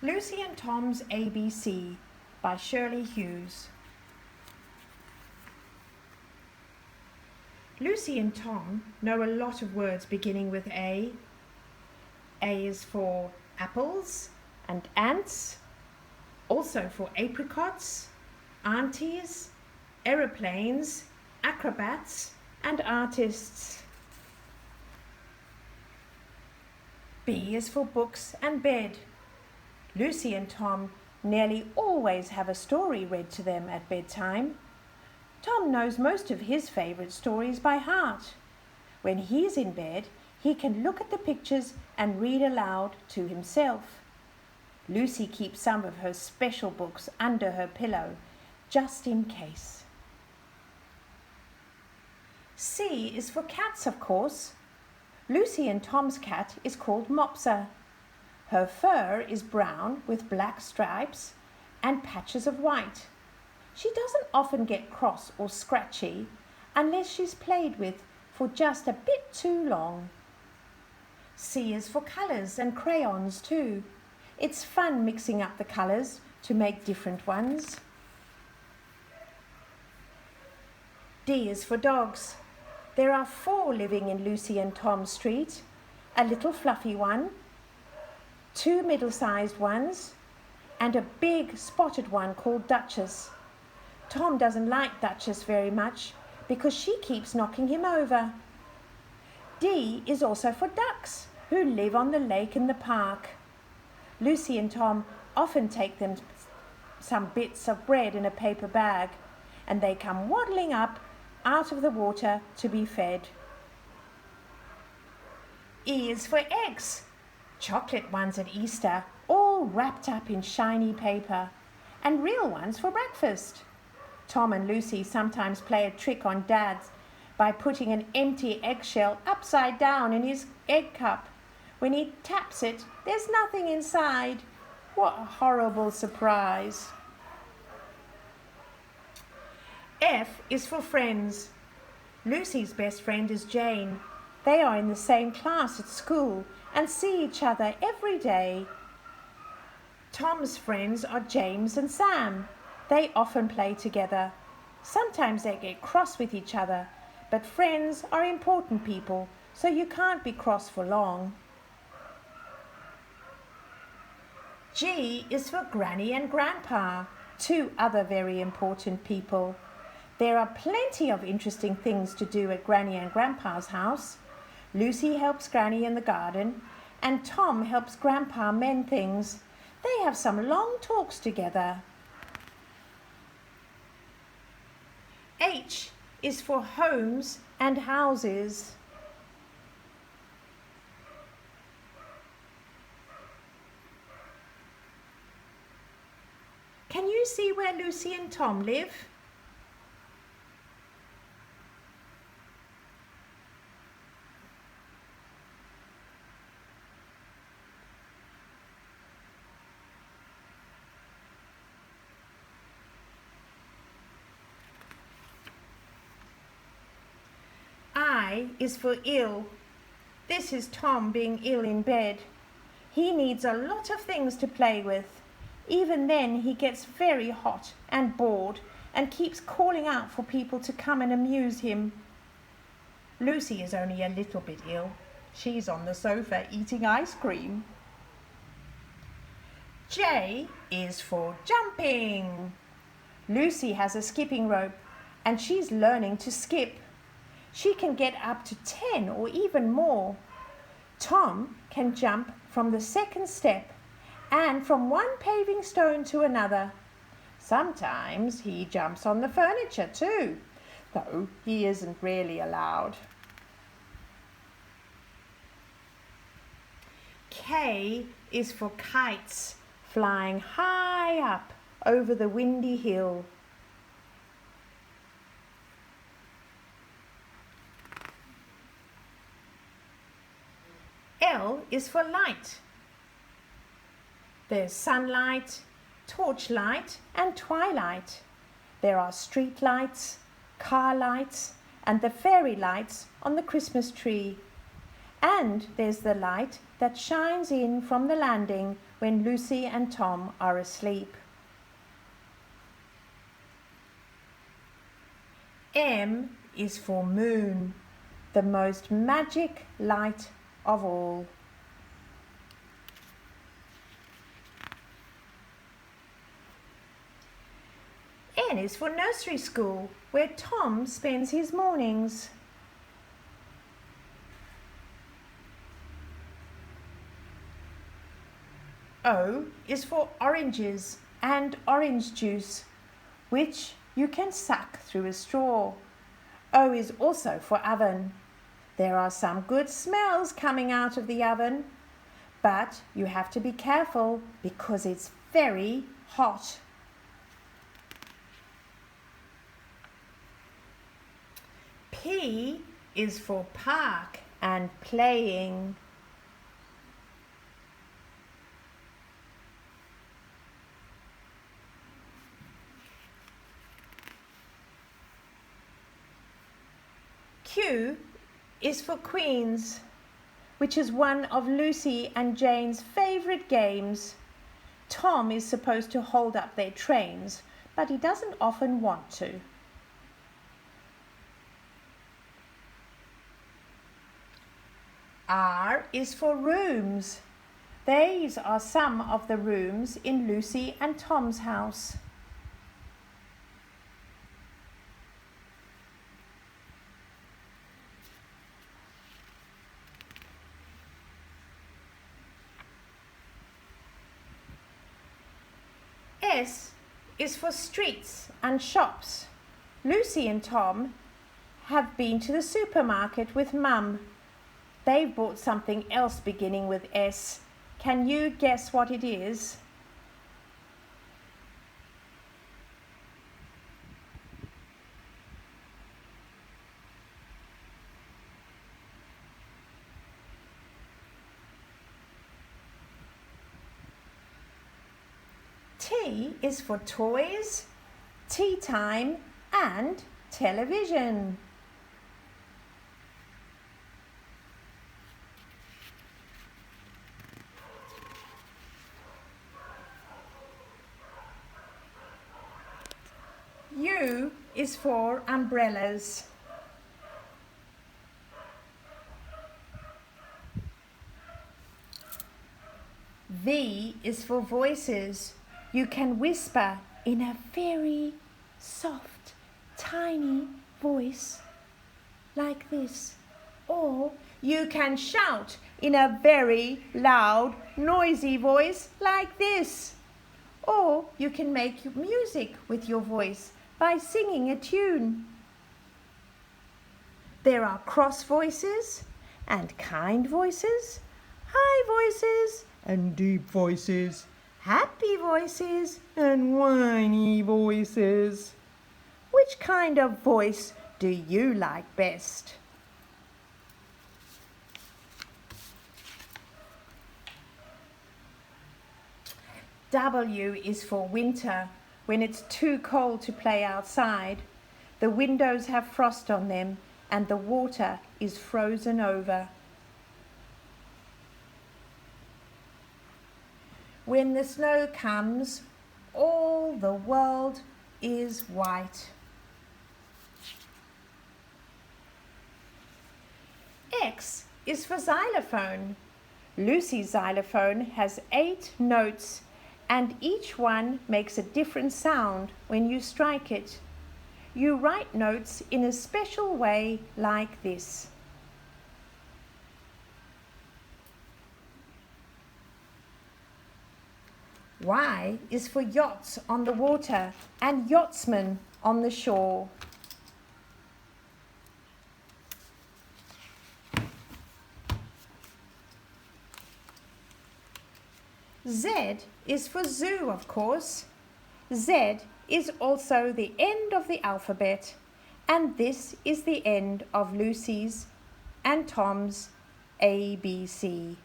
Lucy and Tom's ABC by Shirley Hughes. Lucy and Tom know a lot of words beginning with A. A is for apples and ants, also for apricots, aunties, aeroplanes, acrobats and artists. B is for books and bed. Lucy and Tom nearly always have a story read to them at bedtime. Tom knows most of his favourite stories by heart. When he's in bed, he can look at the pictures and read aloud to himself. Lucy keeps some of her special books under her pillow, just in case. C is for cats, of course. Lucy and Tom's cat is called Mopsa. Her fur is brown with black stripes and patches of white. She doesn't often get cross or scratchy unless she's played with for just a bit too long. C is for colours and crayons too. It's fun mixing up the colours to make different ones. D is for dogs. There are 4 living in Lucy and Tom Street. A little fluffy one, 2 middle-sized ones, and a big spotted one called Duchess. Tom doesn't like Duchess very much because she keeps knocking him over. D is also for ducks who live on the lake in the park. Lucy and Tom often take them some bits of bread in a paper bag, and they come waddling up out of the water to be fed. E is for eggs. Chocolate ones at Easter, all wrapped up in shiny paper, and real ones for breakfast. Tom and Lucy sometimes play a trick on Dad by putting an empty eggshell upside down in his egg cup. When he taps it, there's nothing inside. What a horrible surprise. F is for friends. Lucy's best friend is Jane. They are in the same class at school and see each other every day. Tom's friends are James and Sam. They often play together. Sometimes they get cross with each other, but friends are important people, so you can't be cross for long. G is for Granny and Grandpa, 2 other very important people. There are plenty of interesting things to do at Granny and Grandpa's house. Lucy helps Granny in the garden, and Tom helps Grandpa mend things. They have some long talks together. H is for homes and houses. Can you see where Lucy and Tom live? I is for ill. This is Tom being ill in bed. He needs a lot of things to play with. Even then he gets very hot and bored and keeps calling out for people to come and amuse him. Lucy is only a little bit ill. She's on the sofa eating ice cream. J is for jumping. Lucy has a skipping rope and she's learning to skip. She can get up to 10 or even more. Tom can jump from the 2nd step and from one paving stone to another. Sometimes he jumps on the furniture too, though he isn't really allowed. K is for kites, flying high up over the windy hill. L is for light. There's sunlight, torchlight and twilight. There are street lights, car lights and the fairy lights on the Christmas tree. And there's the light that shines in from the landing when Lucy and Tom are asleep. M is for moon, the most magic light of all. N is for nursery school, where Tom spends his mornings. O is for oranges and orange juice, which you can suck through a straw. O is also for oven. There are some good smells coming out of the oven, but you have to be careful because it's very hot. P is for park and playing. Q is for Queens, which is one of Lucy and Jane's favourite games. Tom is supposed to hold up their trains, but he doesn't often want to. R is for rooms. These are some of the rooms in Lucy and Tom's house. S is for streets and shops. Lucy and Tom have been to the supermarket with Mum. They've bought something else beginning with S. Can you guess what it is? T is for toys, tea time, and television. U is for umbrellas. V is for voices. You can whisper in a very soft, tiny voice like this. Or you can shout in a very loud, noisy voice like this. Or you can make music with your voice by singing a tune. There are cross voices and kind voices, high voices and deep voices, happy voices and whiny voices. Which kind of voice do you like best? W is for winter, when it's too cold to play outside. The windows have frost on them and the water is frozen over. When the snow comes, all the world is white. X is for xylophone. Lucy's xylophone has 8 notes and each one makes a different sound when you strike it. You write notes in a special way like this. Y is for yachts on the water and yachtsmen on the shore. Z is for zoo, of course. Z is also the end of the alphabet, and this is the end of Lucy's and Tom's ABC.